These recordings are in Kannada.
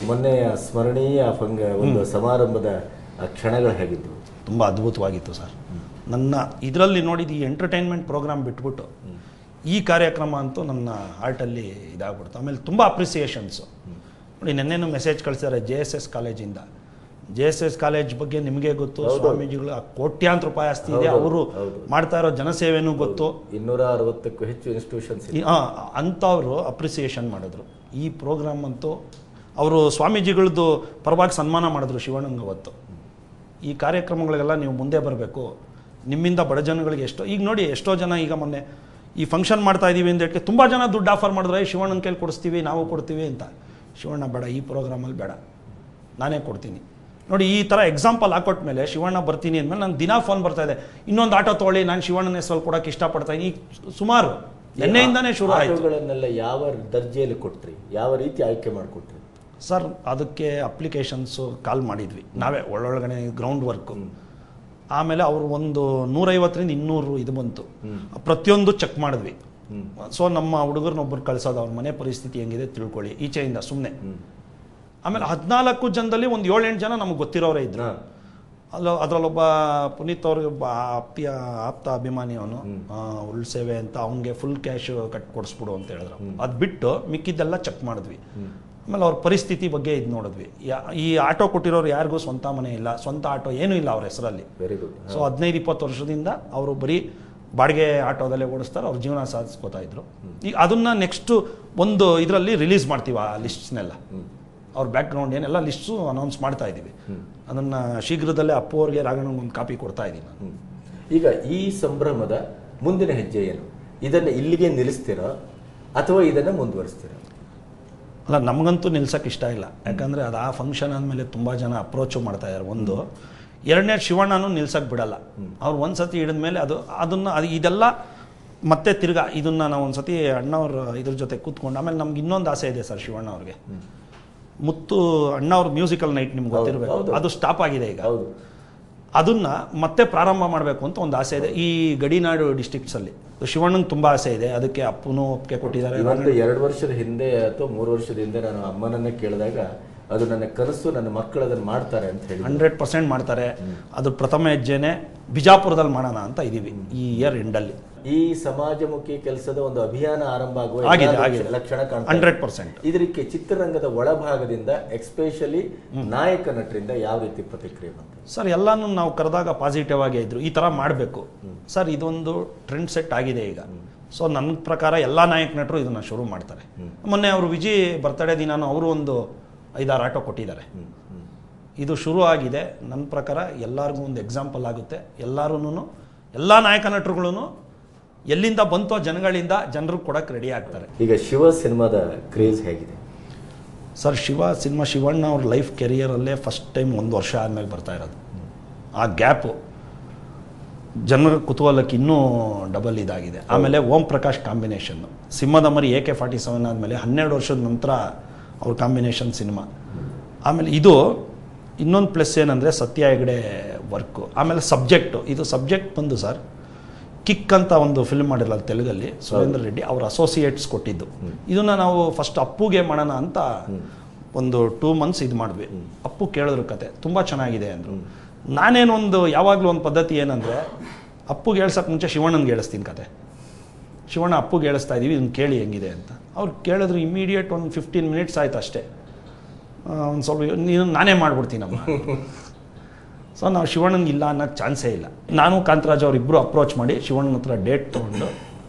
ಮೊನ್ನೆಯ ಸ್ಮರಣೀಯ ಒಂದು ಸಮಾರಂಭದ ಕ್ಷಣಗಳು ಹೇಗಿದ್ದವು? ತುಂಬ ಅದ್ಭುತವಾಗಿತ್ತು ಸರ್. ನನ್ನ ಇದರಲ್ಲಿ ನೋಡಿದ ಈ ಎಂಟರ್ಟೈನ್ಮೆಂಟ್ ಪ್ರೋಗ್ರಾಮ್ ಬಿಟ್ಬಿಟ್ಟು ಈ ಕಾರ್ಯಕ್ರಮ ಅಂತೂ ನನ್ನ ಹಾರ್ಟಲ್ಲಿ ಇದಾಗ್ಬಿಡ್ತು. ಆಮೇಲೆ ತುಂಬ ಅಪ್ರಿಸಿಯೇಷನ್ಸು ನೋಡಿ. ನೆನ್ನೆನೂ ಮೆಸೇಜ್ ಕಳಿಸಿದ್ದಾರೆ JSS ಕಾಲೇಜಿಂದ. JSS ಕಾಲೇಜ್ ಬಗ್ಗೆ ನಿಮಗೆ ಗೊತ್ತು, ಸ್ವಾಮೀಜಿಗಳು ಕೋಟ್ಯಾಂತರ ರೂಪಾಯಿ ಆಸ್ತಿ ಇದೆ, ಅವರು ಮಾಡ್ತಾ ಇರೋ ಜನಸೇವೆನೂ ಗೊತ್ತು. 260ಕ್ಕೂ ಹೆಚ್ಚು ಇನ್ಸ್ಟಿಟ್ಯೂಷನ್ಸ್ ಅಂಥವರು ಅಪ್ರಿಸಿಯೇಷನ್ ಮಾಡಿದ್ರು. ಈ ಪ್ರೋಗ್ರಾಮ್ ಅಂತೂ ಅವರು ಸ್ವಾಮೀಜಿಗಳದ್ದು ಪರವಾಗಿ ಸನ್ಮಾನ ಮಾಡಿದ್ರು ಶಿವಣ್ಣಂಗೆ ಅವತ್ತು. ಈ ಕಾರ್ಯಕ್ರಮಗಳಿಗೆಲ್ಲ ನೀವು ಮುಂದೆ ಬರಬೇಕು, ನಿಮ್ಮಿಂದ ಬಡ ಜನಗಳಿಗೆ ಈಗ ನೋಡಿ ಎಷ್ಟೋ ಜನ ಈಗ ಮೊನ್ನೆ ಈ ಫಂಕ್ಷನ್ ಮಾಡ್ತಾ ಇದ್ದೀವಿ ಅಂತ ಹೇಳಿ ತುಂಬ ಜನ ದುಡ್ಡು ಆಫರ್ ಮಾಡಿದ್ರೆ ಶಿವಣ್ಣನ ಕೈಲಿ ಕೊಡಿಸ್ತೀವಿ, ನಾವು ಕೊಡ್ತೀವಿ ಅಂತ. ಶಿವಣ್ಣ ಬೇಡ, ಈ ಪ್ರೋಗ್ರಾಮಲ್ಲಿ ಬೇಡ, ನಾನೇ ಕೊಡ್ತೀನಿ ನೋಡಿ. ಈ ಥರ ಎಕ್ಸಾಂಪಲ್ ಹಾಕೊಟ್ಟ ಮೇಲೆ ಶಿವಣ್ಣ ಬರ್ತೀನಿ ಅಂದಮೇಲೆ ನಾನು ದಿನ ಫೋನ್ ಬರ್ತಾ ಇದೆ, ಇನ್ನೊಂದು ಆಟೋ ತೊಗೊಳ್ಳಿ, ನಾನು ಶಿವಣ್ಣನ ಹೆಸರಲ್ಲಿ ಕೊಡೋಕೆ ಇಷ್ಟಪಡ್ತಾ ಇದ್ದೀನಿ. ಸುಮಾರು ನಿನ್ನೆಯಿಂದಾನೇ ಶುರು ಆಯಿತು. ಯಾವ ದರ್ಜೆಯಲ್ಲಿ ಕೊಟ್ರಿ, ಯಾವ ರೀತಿ ಆಯ್ಕೆ ಮಾಡಿಕೊಟ್ರಿ ಸರ್? ಅದಕ್ಕೆ ಅಪ್ಲಿಕೇಶನ್ಸು ಕಾಲ್ ಮಾಡಿದ್ವಿ ನಾವೇ, ಒಳ್ಳೊಳಗಡೆ ಗ್ರೌಂಡ್ ವರ್ಕು. ಆಮೇಲೆ ಅವರು ಒಂದು 150ರಿಂದ 200 ಇದು ಬಂತು. ಪ್ರತಿಯೊಂದು ಚೆಕ್ ಮಾಡಿದ್ವಿ. ಸೊ ನಮ್ಮ ಹುಡುಗರನ್ನೊಬ್ಬರು ಕಳ್ಸೋದು, ಅವ್ರ ಮನೆ ಪರಿಸ್ಥಿತಿ ಹೆಂಗಿದೆ ತಿಳ್ಕೊಳ್ಳಿ ಈಚೆಯಿಂದ ಸುಮ್ಮನೆ. ಆಮೇಲೆ 14 ಜನದಲ್ಲಿ ಒಂದು 7-8 ಜನ ನಮಗೆ ಗೊತ್ತಿರೋರೇ ಇದ್ರು. ಅದರಲ್ಲೊಬ್ಬ ಪುನೀತ್ ಅವ್ರಿಗೆ ಆಪ್ತ ಅಭಿಮಾನಿ, ಅವನು ಉಳ್ಸೇವೆ ಅಂತ, ಅವನಿಗೆ ಫುಲ್ ಕ್ಯಾಶ್ ಕೊಡಿಸ್ಬಿಡು ಅಂತ ಹೇಳಿದ್ರು. ಅದು ಬಿಟ್ಟು ಮಿಕ್ಕಿದ್ದೆಲ್ಲ ಚೆಕ್ ಮಾಡಿದ್ವಿ. ಆಮೇಲೆ ಅವ್ರ ಪರಿಸ್ಥಿತಿ ಬಗ್ಗೆ ಇದು ನೋಡಿದ್ವಿ. ಈ ಆಟೋ ಕೊಟ್ಟಿರೋರು ಯಾರಿಗೂ ಸ್ವಂತ ಮನೆ ಇಲ್ಲ, ಸ್ವಂತ ಆಟೋ ಏನೂ ಇಲ್ಲ ಅವ್ರ ಹೆಸರಲ್ಲಿ. Very good. ಸೊ 15-20 ವರ್ಷದಿಂದ ಅವರು ಬರೀ ಬಾಡಿಗೆ ಆಟೋದಲ್ಲೇ ಓಡಿಸ್ತಾರೆ, ಅವ್ರ ಜೀವನ ಸಾಧಿಸ್ಕೋತಾ ಇದ್ರು. ಈಗ ಅದನ್ನ ನೆಕ್ಸ್ಟ್ ಒಂದು ಇದರಲ್ಲಿ ರಿಲೀಸ್ ಮಾಡ್ತೀವಿ ಆ ಲಿಸ್ಟ್ಸ್ನೆಲ್ಲ, ಅವ್ರ ಬ್ಯಾಕ್ಗ್ರೌಂಡ್ ಏನೆಲ್ಲ ಲಿಸ್ಟ್ಸು ಅನೌನ್ಸ್ ಮಾಡ್ತಾ ಇದ್ದೀವಿ. ಅದನ್ನು ಶೀಘ್ರದಲ್ಲೇ ಅಪ್ಪು ಅವ್ರಿಗೆ ರಾಘಣ್ಣಂಗೆ ಒಂದು ಕಾಪಿ ಕೊಡ್ತಾ ಇದ್ದೀನಿ ನಾನು. ಈಗ ಈ ಸಂಭ್ರಮದ ಮುಂದಿನ ಹೆಜ್ಜೆ ಏನು? ಇದನ್ನು ಇಲ್ಲಿಗೆ ನಿಲ್ಲಿಸ್ತೀರಾ ಅಥವಾ ಇದನ್ನು ಮುಂದುವರಿಸ್ತೀರಾ? ಅಲ್ಲ, ನಮಗಂತೂ ನಿಲ್ಸಕ್ಕೆ ಇಷ್ಟ ಇಲ್ಲ. ಯಾಕಂದರೆ ಅದು ಆ ಫಂಕ್ಷನ್ ಆದಮೇಲೆ ತುಂಬ ಜನ ಅಪ್ರೋಚು ಮಾಡ್ತಾ ಇದ್ದಾರೆ. ಒಂದು ಎರಡನೇ ಶಿವಣ್ಣನೂ ನಿಲ್ಸಕ್ಕೆ ಬಿಡಲ್ಲ. ಅವ್ರು ಒಂದು ಸತಿ ಹಿಡಿದ್ಮೇಲೆ ಇದೆಲ್ಲ ಮತ್ತೆ ತಿರ್ಗಾ ಇದನ್ನು ನಾವು ಒಂದು ಸತಿ ಅಣ್ಣವ್ರ ಇದ್ರ ಜೊತೆ ಕೂತ್ಕೊಂಡು, ಆಮೇಲೆ ನಮ್ಗೆ ಇನ್ನೊಂದು ಆಸೆ ಇದೆ ಸರ್ ಶಿವಣ್ಣ ಅವ್ರಿಗೆ. ಮುತ್ತು ಅಣ್ಣವ್ರ ಮ್ಯೂಸಿಕಲ್ ನೈಟ್ ನಿಮ್ಗೆ ಗೊತ್ತಿರಬೇಕು, ಅದು ಸ್ಟಾಪ್ ಆಗಿದೆ ಈಗ. ಅದನ್ನ ಮತ್ತೆ ಪ್ರಾರಂಭ ಮಾಡಬೇಕು ಅಂತ ಒಂದು ಆಸೆ ಇದೆ ಈ ಗಡಿನಾಡು ಡಿಸ್ಟ್ರಿಕ್ಟ್ಸಲ್ಲಿ. ಶಿವಣ್ಣಂಗೆ ತುಂಬ ಆಸೆ ಇದೆ, ಅದಕ್ಕೆ ಅಪ್ಪನೂ ಒಪ್ಪಿಗೆ ಕೊಟ್ಟಿದ್ದಾರೆ. 2 ವರ್ಷದ ಹಿಂದೆ ಅಥವಾ 3 ವರ್ಷದ ಹಿಂದೆ ನಾನು ಅಮ್ಮನನ್ನೇ ಕೇಳಿದಾಗ ಅದು ನನ್ನ ಕನಸು, ನನ್ನ ಮಕ್ಕಳು ಅದನ್ನು ಮಾಡ್ತಾರೆ ಅಂತ ಹೇಳಿ 100% ಮಾಡ್ತಾರೆ. ಅದು ಪ್ರಥಮ ಹೆಜ್ಜೆನೆ ಬಿಜಾಪುರದಲ್ಲಿ ಮಾಡೋಣ ಅಂತ ಇದೀವಿ ಈ ಇಯರ್ ಎಂಡಲ್ಲಿ. ಈ ಸಮಾಜಮುಖಿ ಕೆಲಸದ ಒಂದು ಅಭಿಯಾನ ಆರಂಭ ಆಗುವ ಲಕ್ಷಣ ಕಾಣ್ತಾ 100%. ಇದಕ್ಕೆ ಚಿತ್ರರಂಗದ ಒಳಭಾಗದಿಂದ ಎಕ್ಸ್ಪೆಷಲಿ ನಾಯಕ ನಟರಿಂದ ಯಾವ ರೀತಿ ಪ್ರತಿಕ್ರಿಯೆ ಬಂತು ಸರ್? ಎಲ್ಲಾನು ನಾವು ಕರೆದಾಗ ಪಾಸಿಟಿವ್ ಆಗೇ ಇದ್ರು, ಈ ಥರ ಮಾಡಬೇಕು ಸರ್, ಇದೊಂದು ಟ್ರೆಂಡ್ ಸೆಟ್ ಆಗಿದೆ ಈಗ. ಸೊ ನನ್ನ ಪ್ರಕಾರ ಎಲ್ಲ ನಾಯಕ ನಟರು ಇದನ್ನ ಶುರು ಮಾಡ್ತಾರೆ. ಮೊನ್ನೆ ಅವರು ವಿಜಯ್ ಬರ್ತಡೇ ದಿನಾನು ಅವರು ಒಂದು 5-6 ಆಟೋ ಕೊಟ್ಟಿದ್ದಾರೆ. ಇದು ಶುರು ಆಗಿದೆ. ನನ್ನ ಪ್ರಕಾರ ಎಲ್ಲರಿಗೂ ಒಂದು ಎಕ್ಸಾಂಪಲ್ ಆಗುತ್ತೆ. ಎಲ್ಲ ನಾಯಕ ನಟರುಗಳು ಎಲ್ಲಿಂದ ಬಂತೋ ಜನಗಳಿಂದ ಜನರು ಕೊಡಕ್ಕೆ ರೆಡಿ ಆಗ್ತಾರೆ. ಈಗ ಶಿವ ಸಿನಿಮಾದ ಕ್ರೇಜ್ ಹೇಗಿದೆ ಸರ್? ಶಿವಣ್ಣ ಅವ್ರ ಲೈಫ್ ಕೆರಿಯರಲ್ಲೇ ಫಸ್ಟ್ ಟೈಮ್ 1 ವರ್ಷ ಆದಮೇಲೆ ಬರ್ತಾ ಇರೋದು. ಆ ಗ್ಯಾಪು ಜನರ ಕುತೂಹಲಕ್ಕೆ ಇನ್ನೂ ಡಬಲ್ ಇದಾಗಿದೆ. ಆಮೇಲೆ ಓಂ ಪ್ರಕಾಶ್ ಕಾಂಬಿನೇಷನ್ನು, ಸಿಂಹದ ಮರಿ AK-47 ಆದಮೇಲೆ 12 ವರ್ಷದ ನಂತರ ಅವ್ರ ಕಾಂಬಿನೇಷನ್ ಸಿನಿಮಾ. ಆಮೇಲೆ ಇದು ಇನ್ನೊಂದು ಪ್ಲಸ್ ಏನಂದರೆ ಸತ್ಯ ಹೆಗಡೆ ವರ್ಕು. ಆಮೇಲೆ ಇದು ಸಬ್ಜೆಕ್ಟ್ ಬಂದು ಸರ್, ಕಿಕ್ ಅಂತ ಒಂದು ಫಿಲ್ಮ್ ಮಾಡಿರಲ್ಲ ತೆಲುಗಲ್ಲಿ, ಸುರೇಂದ್ರ ರೆಡ್ಡಿ ಅವ್ರ ಅಸೋಸಿಯೇಟ್ಸ್ ಕೊಟ್ಟಿದ್ದು. ಇದನ್ನು ನಾವು ಫಸ್ಟ್ ಅಪ್ಪುಗೆ ಮಾಡೋಣ ಅಂತ ಒಂದು 2 months ಇದು ಮಾಡಿದ್ವಿ. ಅಪ್ಪು ಕೇಳಿದ್ರು ಕತೆ, ತುಂಬ ಚೆನ್ನಾಗಿದೆ ಅಂದರು. ನಾನೇನೊಂದು ಯಾವಾಗಲೂ ಒಂದು ಪದ್ಧತಿ ಏನಂದರೆ, ಅಪ್ಪುಗೆ ಹೇಳ್ಸೋಕ್ಕೆ ಮುಂಚೆ ಶಿವಣ್ಣನಿಗೆ ಹೇಳಿಸ್ತೀನಿ ಕತೆ. ಶಿವಣ್ಣ ಅಪ್ಪುಗೆ ಹೇಳಿಸ್ತಾ ಇದ್ದೀವಿ, ಇದನ್ನು ಕೇಳಿ ಹೆಂಗಿದೆ ಅಂತ. ಅವ್ರು ಕೇಳಿದ್ರು, ಇಮಿಡಿಯೇಟ್ ಒಂದು 15 minutes ಆಯ್ತು ಅಷ್ಟೇ. ಒಂದು ಸ್ವಲ್ಪ ನಾನೇ ಮಾಡ್ಬಿಡ್ತೀನಮ್ಮ. ಸೊ ನಾವು ಶಿವಣ್ಣನಿಗೆ ಇಲ್ಲ ಅನ್ನೋಕ್ಕೆ ಚಾನ್ಸೇ ಇಲ್ಲ. ನಾನು ಕಾಂತರಾಜ್ ಅವರಿಬ್ಬರು ಅಪ್ರೋಚ್ ಮಾಡಿ ಶಿವಣ್ಣನ ಹತ್ರ ಡೇಟ್ ತೊಗೊಂಡು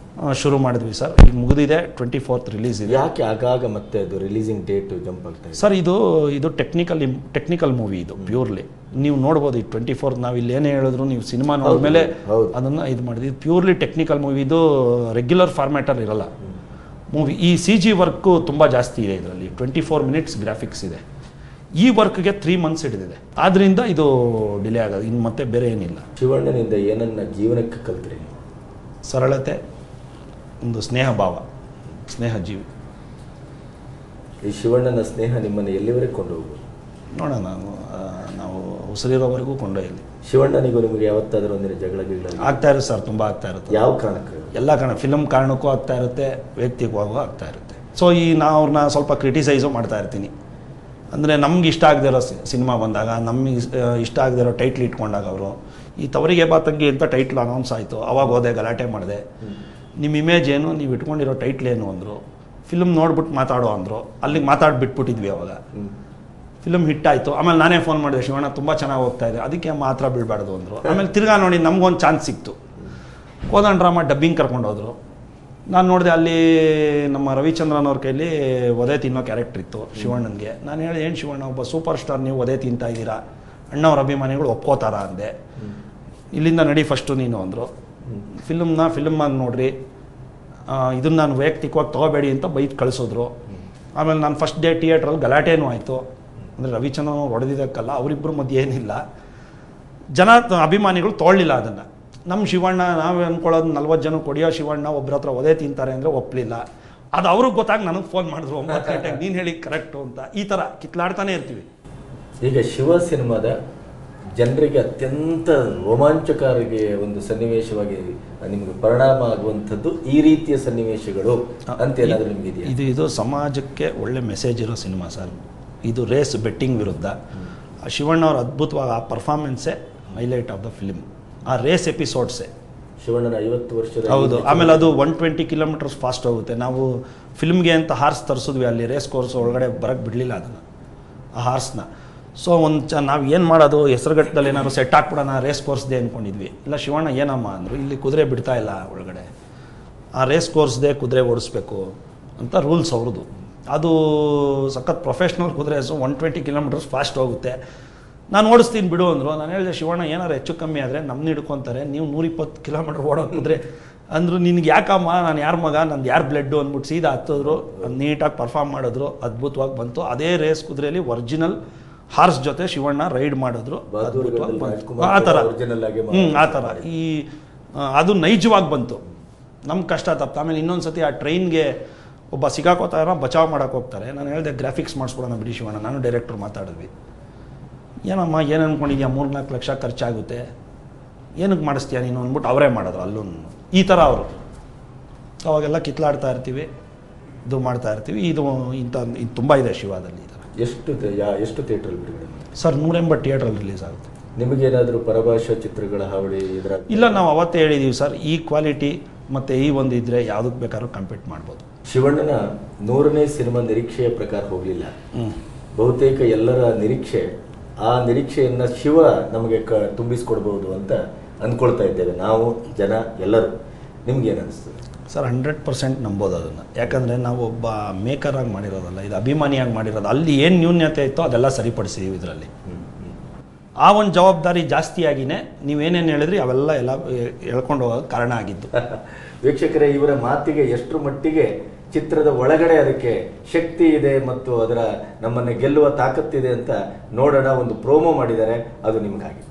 ಶುರು ಮಾಡಿದ್ವಿ ಸರ್. ಈಗ ಮುಗಿದಿದೆ, 24th ರಿಲೀಸ್ ಇದೆ. ಯಾಕೆ ಆಗಾಗ ಮತ್ತೆ ಅದು ರಿಲೀಸಿಂಗ್ ಡೇಟ್ ಜಂಪ್ ಆಗ್ತಾ ಇದೆ ಸರ್? ಇದು ಟೆಕ್ನಿಕಲ್ ಮೂವಿ, ಇದು ಪ್ಯೂರ್ಲಿ ನೀವು ನೋಡ್ಬೋದು. ಈ 24th ನಾವು ಇಲ್ಲಿ ಏನೇ ಹೇಳಿದ್ರು ನೀವು ಸಿನಿಮಾ ನೋಡಿದ್ಮೇಲೆ ಅದನ್ನು ಇದು ಮಾಡಿದ್ವಿ. ಪ್ಯೂರ್ಲಿ ಟೆಕ್ನಿಕಲ್ ಮೂವಿ, ಇದು ರೆಗ್ಯುಲರ್ ಫಾರ್ಮ್ಯಾಟಲ್ಲಿ ಇರಲ್ಲ ಮೂವಿ. ಈ CG ವರ್ಕು ತುಂಬ ಜಾಸ್ತಿ ಇದೆ ಇದರಲ್ಲಿ. 24 minutes ಗ್ರಾಫಿಕ್ಸ್ ಇದೆ. ಈ ವರ್ಕ್ಗೆ 3 months ಹಿಡಿದಿದೆ. ಆದ್ರಿಂದ ಇದು ಡಿಲೇ ಆಗೋದು, ಇನ್ನು ಮತ್ತೆ ಬೇರೆ ಏನಿಲ್ಲ. ಶಿವಣ್ಣನಿಂದ ಏನನ್ನ ಜೀವನಕ್ಕೆ ಕಲ್ತ್ರಿ? ಸರಳತೆ, ಒಂದು ಸ್ನೇಹ ಭಾವ, ಸ್ನೇಹ ಜೀವಿ. ಈ ಶಿವಣ್ಣನ ಸ್ನೇಹ ನಿಮ್ಮನ್ನು ಎಲ್ಲಿವರೆಗೆ ಕೊಂಡು ಹೋಗ್ಬೋದು? ನೋಡೋಣ, ನಾವು ಉಸಿರಿರೋವರೆಗೂ ಕೊಂಡೊಯ್ಯಲಿ. ಶಿವಣ್ಣನಿಗೂ ನಿಮಗೆ ಯಾವತ್ತಾದ್ರೂ ಒಂದಿನ ಜಗಳ ಆಗ್ತಾ ಇರುತ್ತೆ ಸರ್? ತುಂಬ ಆಗ್ತಾ ಇರುತ್ತೆ. ಯಾವ ಕಾರಣಕ್ಕೆ? ಎಲ್ಲ ಕಾರಣ, ಫಿಲಮ್ ಕಾರಣಕ್ಕೂ ಆಗ್ತಾ ಇರುತ್ತೆ, ವೈಯಕ್ತಿಕವಾಗೂ ಆಗ್ತಾ ಇರುತ್ತೆ. ಸೊ ನಾವು ಅವ್ರನ್ನ ಸ್ವಲ್ಪ ಕ್ರಿಟಿಸೈಸು ಮಾಡ್ತಾ ಇರ್ತೀನಿ. ಅಂದರೆ ನಮ್ಗೆ ಇಷ್ಟ ಆಗದೆ ಇರೋ ಸಿನಿಮಾ ಬಂದಾಗ, ನಮಗೆ ಇಷ್ಟ ಆಗದೆ ಇರೋ ಟೈಟ್ಲ್ ಇಟ್ಕೊಂಡಾಗ ಅವರು ಈ ತವರಿಗೆ ಬಾತಂಗಿ ಅಂತ ಟೈಟ್ಲ್ ಅನೌನ್ಸ್ ಆಯಿತು. ಅವಾಗ ಹೋದೆ, ಗಲಾಟೆ ಮಾಡಿದೆ. ನಿಮ್ಮ ಇಮೇಜ್ ಏನು, ನೀವು ಇಟ್ಕೊಂಡಿರೋ ಟೈಟ್ಲ್ ಏನು ಅಂದರು. ಫಿಲ್ಮ್ ನೋಡ್ಬಿಟ್ಟು ಮಾತಾಡೋ ಅಂದರು. ಅಲ್ಲಿಗೆ ಮಾತಾಡ್ಬಿಟ್ಬಿಟ್ಟಿದ್ವಿ. ಅವಾಗ ಫಿಲ್ಮ್ ಹಿಟ್ ಆಯಿತು. ಆಮೇಲೆ ನಾನೇ ಫೋನ್ ಮಾಡಿದೆ, ಶಿವಣ್ಣ ತುಂಬ ಚೆನ್ನಾಗಿ ಹೋಗ್ತಾ ಇದೆ, ಅದಕ್ಕೆ ಮಾತ್ರ ಬೀಳಬಾರ್ದು ಅಂದರು. ಆಮೇಲೆ ತಿರ್ಗಾ ನೋಡಿ ನಮಗೊಂದು ಚಾನ್ಸ್ ಸಿಕ್ತು. ಕೋದನ್ ಡ್ರಾಮಾ ಡಬ್ಬಿಂಗ್ ಕರ್ಕೊಂಡೋದ್ರು. ನಾನು ನೋಡಿದೆ, ಅಲ್ಲಿ ನಮ್ಮ ರವಿಚಂದ್ರನ್ ಅವ್ರ ಕೈಲಿ ಒದೆ ತಿನ್ನೋ ಕ್ಯಾರೆಕ್ಟರ್ ಇತ್ತು ಶಿವಣ್ಣನಿಗೆ. ನಾನು ಹೇಳಿದೆ, ಏನು ಶಿವಣ್ಣ, ಒಬ್ಬ ಸೂಪರ್ ಸ್ಟಾರ್, ನೀವು ಒದೆ ತಿಂತಾ ಇದ್ದೀರಾ, ಅಣ್ಣವ್ರ ಅಭಿಮಾನಿಗಳು ಒಪ್ಕೋತಾರ ಅಂದೆ. ಇಲ್ಲಿಂದ ನಡಿ ಫಸ್ಟು ನೀನು ಅಂದರು. ಫಿಲ್ಮಾಗಿ ನೋಡ್ರಿ, ಇದನ್ನು ನಾನು ವೈಯಕ್ತಿಕವಾಗಿ ತೊಗೋಬೇಡಿ ಅಂತ ಬೈದು ಕಳಿಸೋದ್ರು. ಆಮೇಲೆ ನಾನು ಫಸ್ಟ್ ಡೇ ಥಿಯೇಟ್ರಲ್ಲಿ ಗಲಾಟೆನೂ ಆಯಿತು. ಅಂದರೆ ರವಿಚಂದ್ರನ್ ಅವ್ರು ಹೊಡೆದಿದ್ದಕ್ಕಲ್ಲ, ಅವರಿಬ್ಬರ ಮಧ್ಯೆ ಏನಿಲ್ಲ, ಜನ ಅಭಿಮಾನಿಗಳು ತೊಗೊಳ್ಳಿಲ್ಲ ಅದನ್ನು. ನಮ್ಮ ಶಿವಣ್ಣ, ನಾವು ಅಂದ್ಕೊಳ್ಳೋದು 40 ಜನ ಕೊಡಿಯೋ ಶಿವಣ್ಣ ಒಬ್ಬರ ಹತ್ರ ಒದೆ ತಿಂತಾರೆ ಅಂದರೆ ಒಪ್ಪಲಿಲ್ಲ. ಅದು ಅವ್ರಿಗೆ ಗೊತ್ತಾಗಿ ನನಗೆ ಫೋನ್ ಮಾಡಿದ್ರು 9 ಗಂಟೆಗೆ, ನೀನು ಹೇಳಿ ಕರೆಕ್ಟು ಅಂತ. ಈ ಥರ ಕಿತ್ಲಾಡ್ತಾನೆ ಇರ್ತೀವಿ. ಈಗ ಶಿವ ಸಿನಿಮಾದ ಜನರಿಗೆ ಅತ್ಯಂತ ರೋಮಾಂಚಕಾರಿಗೆ ಒಂದು ಸನ್ನಿವೇಶವಾಗಿ ನಿಮಗೆ ಪರಿಣಾಮ ಆಗುವಂಥದ್ದು ಈ ರೀತಿಯ ಸನ್ನಿವೇಶಗಳು ಅಂತ ಏನಾದರೂ ನಿಮಗೆ ಇದೆಯಾ? ಇದು ಸಮಾಜಕ್ಕೆ ಒಳ್ಳೆ ಮೆಸೇಜ್ ಇರೋ ಸಿನಿಮಾ ಸರ್. ಇದು ರೇಸ್ ಬೆಟ್ಟಿಂಗ್ ವಿರುದ್ಧ. ಶಿವಣ್ಣ ಅವ್ರ ಅದ್ಭುತವಾಗಿ ಆ ಪರ್ಫಾರ್ಮೆನ್ಸೇ ಹೈಲೈಟ್ ಆಫ್ ದ ಫಿಲ್ಮ್. ಆ ರೇಸ್ ಎಪಿಸೋಡ್ಸೇ ಶಿವಣ್ಣನ 50 ವರ್ಷದ. ಹೌದು. ಆಮೇಲೆ ಅದು 120 ಕಿಲೋಮೀಟರ್ಸ್ ಫಾಸ್ಟ್ ಹೋಗುತ್ತೆ. ನಾವು ಫಿಲ್ಮ್ಗೆ ಅಂತ ಹಾರ್ಸ್ ತರಿಸಿದ್ವಿ, ಅಲ್ಲಿ ರೇಸ್ ಕೋರ್ಸ್ ಒಳಗಡೆ ಬರೋಕ್ಕೆ ಬಿಡಲಿಲ್ಲ ಅದನ್ನು, ಆ ಹಾರ್ಸ್ನ. ಸೊ ನಾವು ಏನು ಮಾಡೋದು, ಹೆಸರುಗಟ್ಟದಲ್ಲಿ ಏನಾದ್ರು ಸೆಟ್ ಹಾಕ್ಬಿಡೋಣ ರೇಸ್ ಕೋರ್ಸ್ದೇ ಅಂದ್ಕೊಂಡಿದ್ವಿ. ಇಲ್ಲ ಶಿವಣ್ಣ ಏನಮ್ಮ ಅಂದರು, ಇಲ್ಲಿ ಕುದುರೆ ಬಿಡ್ತಾ ಇಲ್ಲ ಒಳಗಡೆ, ಆ ರೇಸ್ ಕೋರ್ಸ್ದೇ ಕುದುರೆ ಓಡಿಸ್ಬೇಕು ಅಂತ ರೂಲ್ಸ್ ಅವ್ರದ್ದು. ಅದು ಸಖತ್ ಪ್ರೊಫೆಷ್ನಲ್ ಕುದುರೆ, ಸೊ 120 ಕಿಲೋಮೀಟರ್ಸ್ ಫಾಸ್ಟ್ ಹೋಗುತ್ತೆ. ನಾನು ಓಡಿಸ್ತೀನಿ ಬಿಡು ಅಂದರು. ನಾನು ಹೇಳಿದೆ, ಶಿವಣ್ಣ ಏನಾರು ಹೆಚ್ಚು ಕಮ್ಮಿ ಆದರೆ ನಮ್ಮನ್ನ ಹಿಡ್ಕೊತಾರೆ, ನೀವು 120 ಕಿಲೋಮೀಟರ್ ಓಡೋಕಿದ್ರೆ ಅಂದರು. ನಿನ್ಗೆ ಯಾಕಮ್ಮ, ನಾನು ಯಾರ ಮಗ, ನಂದು ಯಾರು ಬ್ಲಡ್ಡು ಅಂದ್ಬಿಟ್ಟು ಸೀದಾ ಹತ್ತಿದ್ರು. ಅದು ನೀಟಾಗಿ ಪರ್ಫಾರ್ಮ್ ಮಾಡಿದ್ರು, ಅದ್ಭುತವಾಗಿ ಬಂತು. ಅದೇ ರೇಸ್ ಕುದುರೆಯಲ್ಲಿ ಒರಿಜಿನಲ್ ಹಾರ್ಸ್ ಜೊತೆ ಶಿವಣ್ಣ ರೈಡ್ ಮಾಡಿದ್ರು, ಅದ್ಭುತವಾಗಿ ಬಂತು. ಆ ಥರ ಆ ಥರ ಅದು ನೈಜವಾಗಿ ಬಂತು. ನಮ್ಗೆ ಕಷ್ಟ ತಪ್ಪು. ಆಮೇಲೆ ಇನ್ನೊಂದು ಸತಿ ಆ ಟ್ರೈನ್ಗೆ ಒಬ್ಬ ಸಿಗಾಕೋತಾರ, ಬಚಾವ್ ಮಾಡೋಕೆ ಹೋಗ್ತಾರೆ. ನಾನು ಹೇಳಿದೆ, ಗ್ರಾಫಿಕ್ಸ್ ಮಾಡಿಸ್ಬಿಡೋಣ ಬಿಡಿ ಶಿವಣ್ಣ, ನಾನು ಡೈರೆಕ್ಟ್ರು ಮಾತಾಡಿದ್ವಿ. ಏನಮ್ಮ ಏನು ಅಂದ್ಕೊಂಡಿದ್ಯಾ, 3-4 ಲಕ್ಷ ಖರ್ಚಾಗುತ್ತೆ, ಏನಕ್ಕೆ ಮಾಡಿಸ್ತೀಯ ನೀನು ಅಂದ್ಬಿಟ್ಟು ಅವರೇ ಮಾಡಿದ್ರು ಅಲ್ಲೂ. ಈ ಥರ ಅವರು ಅವಾಗೆಲ್ಲ ಕಿತ್ಲಾಡ್ತಾ ಇರ್ತೀವಿ, ಇದು ಮಾಡ್ತಾ ಇರ್ತೀವಿ. ಇದು ತುಂಬ ಇದೆ ಶಿವಾದಲ್ಲಿ ಈ ಥರ. ಎಷ್ಟು ಥಿಯೇಟ್ರಲ್ಲಿ ಬಿಡುಗಡೆ ಸರ್? 180 ಥಿಯೇಟ್ರಲ್ಲಿ ರಿಲೀಸ್ ಆಗುತ್ತೆ. ನಿಮಗೇನಾದರೂ ಪರಭಾಷಾ ಚಿತ್ರಗಳ ಹಾವಳಿ ಇದರ? ಇಲ್ಲ, ನಾವು ಅವತ್ತೇ ಹೇಳಿದ್ದೀವಿ ಸರ್, ಈ ಕ್ವಾಲಿಟಿ ಮತ್ತು ಈ ಒಂದು ಇದ್ದರೆ ಯಾವುದಕ್ಕೆ ಬೇಕಾದ್ರೂ ಕಂಪೀಟ್ ಮಾಡ್ಬೋದು. ಶಿವಣ್ಣನ 100ನೇ ಸಿನಿಮಾ ನಿರೀಕ್ಷೆಯ ಪ್ರಕಾರ ಹೋಗಲಿಲ್ಲ. ಬಹುತೇಕ ಎಲ್ಲರ ನಿರೀಕ್ಷೆ, ಆ ನಿರೀಕ್ಷೆಯನ್ನು ಶಿವ ನಮಗೆ ತುಂಬಿಸ್ಕೊಡ್ಬೋದು ಅಂತ ಅಂದ್ಕೊಳ್ತಾ ಇದ್ದೇವೆ ನಾವು, ಜನ ಎಲ್ಲರೂ. ನಿಮ್ಗೇನು ಅನಿಸ್ತದೆ ಸರ್? 100% ನಂಬೋದು ಅದನ್ನು. ಯಾಕಂದರೆ ನಾವು ಒಬ್ಬ ಮೇಕರಾಗಿ ಮಾಡಿರೋದಲ್ಲ, ಇದು ಅಭಿಮಾನಿಯಾಗಿ ಮಾಡಿರೋದು. ಅಲ್ಲಿ ಏನು ನ್ಯೂನ್ಯತೆ ಇತ್ತೋ ಅದೆಲ್ಲ ಸರಿಪಡಿಸಿದ್ದೀವಿ ಇದರಲ್ಲಿ. ಆ ಒಂದು ಜವಾಬ್ದಾರಿ ಜಾಸ್ತಿಯಾಗಿಯೇ ನೀವೇನೇನು ಹೇಳಿದ್ರಿ ಅವೆಲ್ಲ ಹೇಳ್ಕೊಂಡು ಹೋಗೋಕ್ಕೆ ಕಾರಣ ಆಗಿದ್ದು. ವೀಕ್ಷಕರೇ, ಇವರ ಮಾತಿಗೆ ಎಷ್ಟರ ಮಟ್ಟಿಗೆ ಚಿತ್ರದ ಒಳಗಡೆ ಅದಕ್ಕೆ ಶಕ್ತಿ ಇದೆ ಮತ್ತು ಅದರ ನಮ್ಮನ್ನು ಗೆಲ್ಲುವ ತಾಕತ್ತಿದೆ ಅಂತ ನೋಡೋಣ. ಒಂದು ಪ್ರೋಮೋ ಮಾಡಿದ್ದಾರೆ, ಅದು ನಿಮಗಾಗಿ.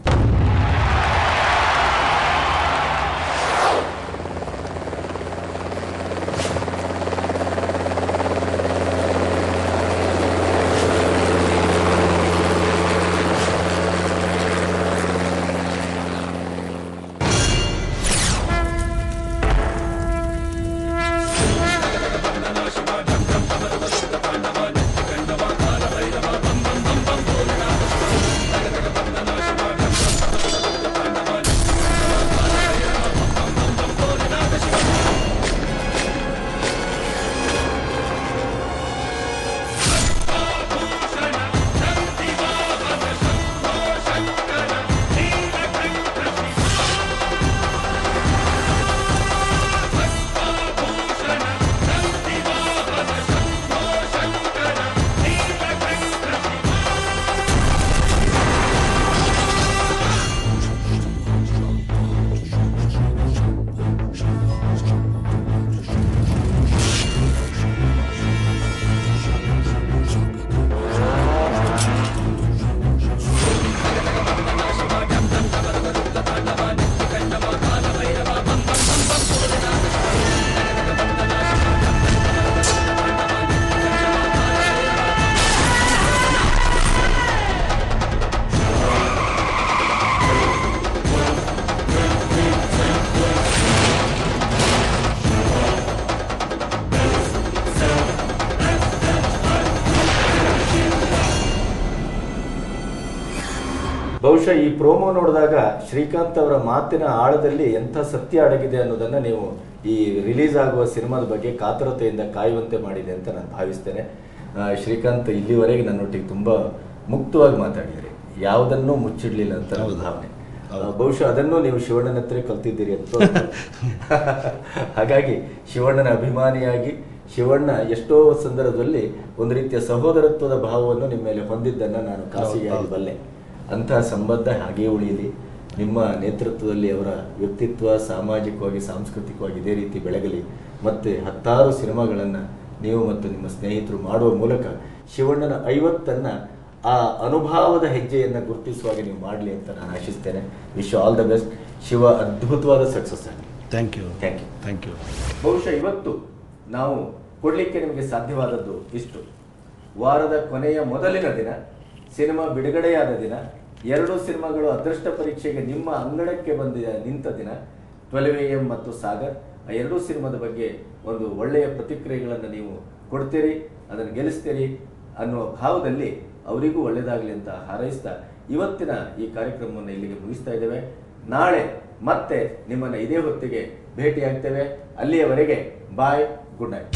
ಬಹುಶಃ ಈ ಪ್ರೋಮೋ ನೋಡಿದಾಗ ಶ್ರೀಕಾಂತ್ ಅವರ ಮಾತಿನ ಆಳದಲ್ಲಿ ಎಂಥ ಸತ್ಯ ಅಡಗಿದೆ ಅನ್ನೋದನ್ನ ನೀವು ಈ ರಿಲೀಸ್ ಆಗುವ ಸಿನಿಮಾದ ಬಗ್ಗೆ ಕಾತರತೆಯಿಂದ ಕಾಯುವಂತೆ ಮಾಡಿದೆ ಅಂತ ನಾನು ಭಾವಿಸ್ತೇನೆ. ಶ್ರೀಕಾಂತ್ ಇಲ್ಲಿವರೆಗೆ ನನ್ನೊಟ್ಟಿಗೆ ತುಂಬಾ ಮುಕ್ತವಾಗಿ ಮಾತಾಡಿದ್ರಿ, ಯಾವುದನ್ನೂ ಮುಚ್ಚಿಡ್ಲಿಲ್ಲ ಅಂತ ನನ್ನ ಭಾವನೆ. ಬಹುಶಃ ಅದನ್ನು ನೀವು ಶಿವಣ್ಣನ ಹತ್ರ ಕಲ್ತಿದ್ದೀರಿ ಅಂತ. ಹಾಗಾಗಿ ಶಿವಣ್ಣನ ಅಭಿಮಾನಿಯಾಗಿ ಶಿವಣ್ಣ ಎಷ್ಟೋ ಸಂದರ್ಭದಲ್ಲಿ ಒಂದು ರೀತಿಯ ಸಹೋದರತ್ವದ ಭಾವವನ್ನು ನಿಮ್ಮ ಮೇಲೆ ಹೊಂದಿದ್ದನ್ನು ನಾನು ಖಾಸಗಿಯಾಗಿ ಬಲ್ಲೆ. ಅಂತಹ ಸಂಬಂಧ ಹಾಗೇ ಉಳಿಯಲಿ. ನಿಮ್ಮ ನೇತೃತ್ವದಲ್ಲಿ ಅವರ ವ್ಯಕ್ತಿತ್ವ ಸಾಮಾಜಿಕವಾಗಿ ಸಾಂಸ್ಕೃತಿಕವಾಗಿ ಇದೇ ರೀತಿ ಬೆಳಗಲಿ. ಮತ್ತೆ 10 ಸಿನಿಮಾಗಳನ್ನು ನೀವು ಮತ್ತು ನಿಮ್ಮ ಸ್ನೇಹಿತರು ಮಾಡುವ ಮೂಲಕ ಶಿವಣ್ಣನ 50ನ್ನ ಆ ಅನುಭವದ ಹೆಜ್ಜೆಯನ್ನು ಗುರುತಿಸುವಾಗ ನೀವು ಮಾಡಲಿ ಅಂತ ನಾನು ಆಶಿಸ್ತೇನೆ. Wish all the best. Shiva ಅದ್ಭುತವಾದ ಸಕ್ಸಸ್ ಆಗಲಿ. Thank you. Thank you. Thank you. ಬಹುಶಃ ಇವತ್ತು ನಾವು ಕೊಡಲಿಕ್ಕೆ ನಿಮಗೆ ಸಾಧ್ಯವಾದದ್ದು ಇಷ್ಟು. ವಾರದ ಕೊನೆಯ ಮೊದಲಿನ ದಿನ, ಸಿನಿಮಾ ಬಿಡುಗಡೆಯಾದ ದಿನ, 2 ಸಿನಿಮಾಗಳು ಅದೃಷ್ಟ ಪರೀಕ್ಷೆಗೆ ನಿಮ್ಮ ಅಂಗಡಕ್ಕೆ ನಿಂತ ದಿನ, 12 AM ಮತ್ತು ಸಾಗರ್, ಆ 2 ಸಿನಿಮಾದ ಬಗ್ಗೆ ಒಂದು ಒಳ್ಳೆಯ ಪ್ರತಿಕ್ರಿಯೆಗಳನ್ನು ನೀವು ಕೊಡ್ತೀರಿ, ಅದನ್ನು ಗೆಲ್ಲಿಸ್ತೀರಿ ಅನ್ನುವ ಭಾವದಲ್ಲಿ ಅವರಿಗೂ ಒಳ್ಳೆಯದಾಗಲಿ ಅಂತ ಹಾರೈಸ್ತಾ ಇವತ್ತಿನ ಈ ಕಾರ್ಯಕ್ರಮವನ್ನು ಇಲ್ಲಿಗೆ ಮುಗಿಸ್ತಾ ಇದ್ದೇವೆ. ನಾಳೆ ಮತ್ತೆ ನಿಮ್ಮನ್ನು ಇದೇ ಹೊತ್ತಿಗೆ ಭೇಟಿಯಾಗ್ತೇವೆ. ಅಲ್ಲಿಯವರೆಗೆ ಬಾಯ್, ಗುಡ್ ನೈಟ್.